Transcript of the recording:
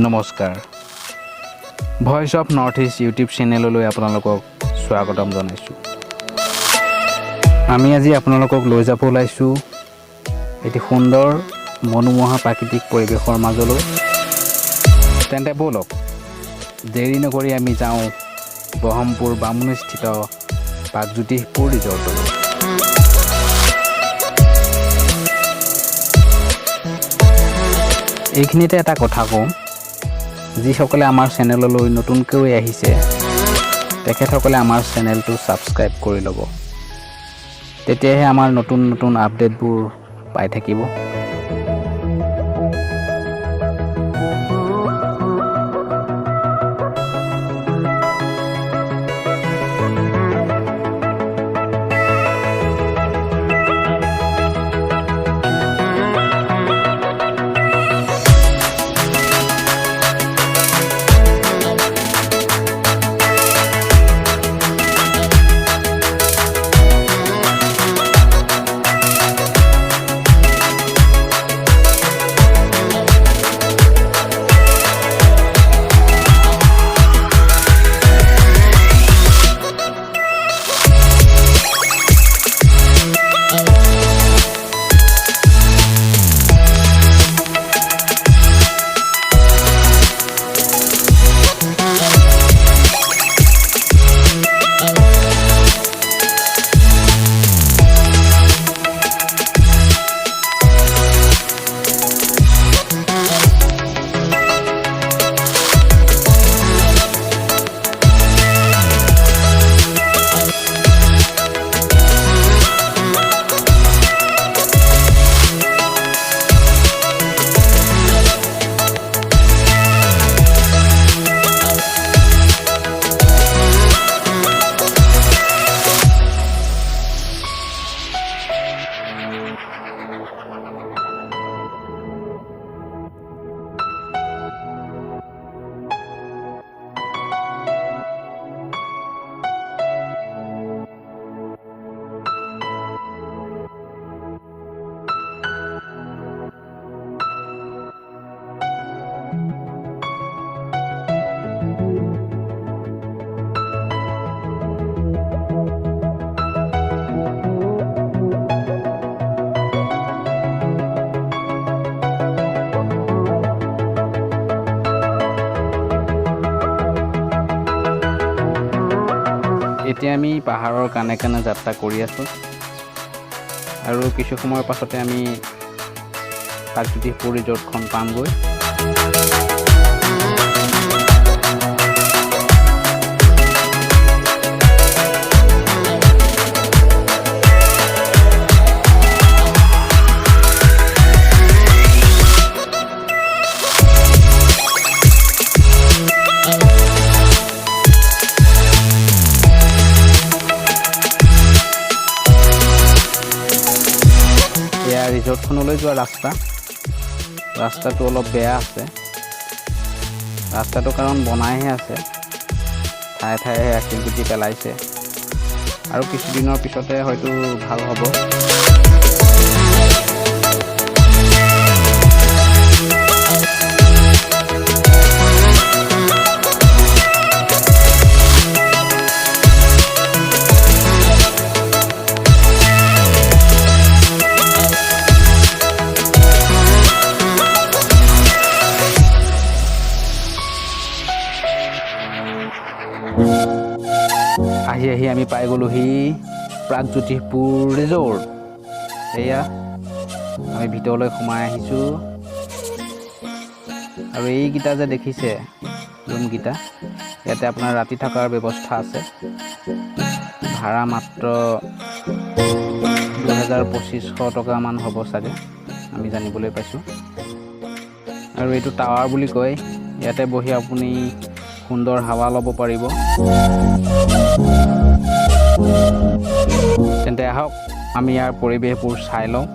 নমস্কাৰ Voice of North East YouTube চেনেললৈ আপোনালোকক স্বাগতম জনাইছোঁ। আমি আজি আপোনালোকক লৈ যাব ওলাইছোঁ এটি সুন্দৰ মনোমোহা প্ৰাকৃতিক পৰিৱেশৰ মাজলৈ। তেন্তে ব'লক দেৰি নকৰি আমি যাওঁ ব্ৰহ্মপুৰ বামুণীস্থিত প্ৰাগজ্যোতিষপুৰ ৰিজৰ্টলৈ। এইখিনিতে এটা কথা কওঁ, যিসকলে আমাৰ চেনেললৈ নতুনকৈ আহিছে তেখেতসকলে আমাৰ চেনেলটো ছাবস্ক্ৰাইব কৰি ল'ব, তেতিয়াহে আমাৰ নতুন নতুন আপডেটবোৰ পাই থাকিব। এতিয়া আমি পাহাৰৰ কাণে কাণে যাত্ৰা কৰি আছোঁ আৰু কিছু সময়ৰ পাছতে আমি প্ৰাগজ্যোতিষপুৰ ৰিজৰ্টখন পামগৈ। ৰিজৰ্টখনলৈ যোৱা ৰাস্তাটো অলপ বেয়া আছে। ৰাস্তাটো কাৰণ বনাইহে আছে, ঠায়ে ঠায়ে শিলগুটি পেলাইছে আৰু কিছুদিনৰ পিছতে হয়তো ভাল হ'ব। আহি আমি পাই গ'লোহি প্ৰাগজ্যোতিষপুৰ ৰিজৰ্ট। এয়া আমি ভিতৰলৈ সোমাই আহিছোঁ আৰু এইকেইটা যে দেখিছে ৰুমকেইটা, ইয়াতে আপোনাৰ ৰাতি থকাৰ ব্যৱস্থা আছে। ভাড়া মাত্ৰ 2200 টকামান হ'ব চাগে, আমি জানিবলৈ পাইছোঁ। আৰু এইটো টাৱাৰ বুলি কয়, ইয়াতে বহি আপুনি সুন্দৰ হাৱা ল'ব পাৰিব। তেন্তে আহক আমি ইয়াৰ পৰিৱেশবোৰ চাই লওঁ।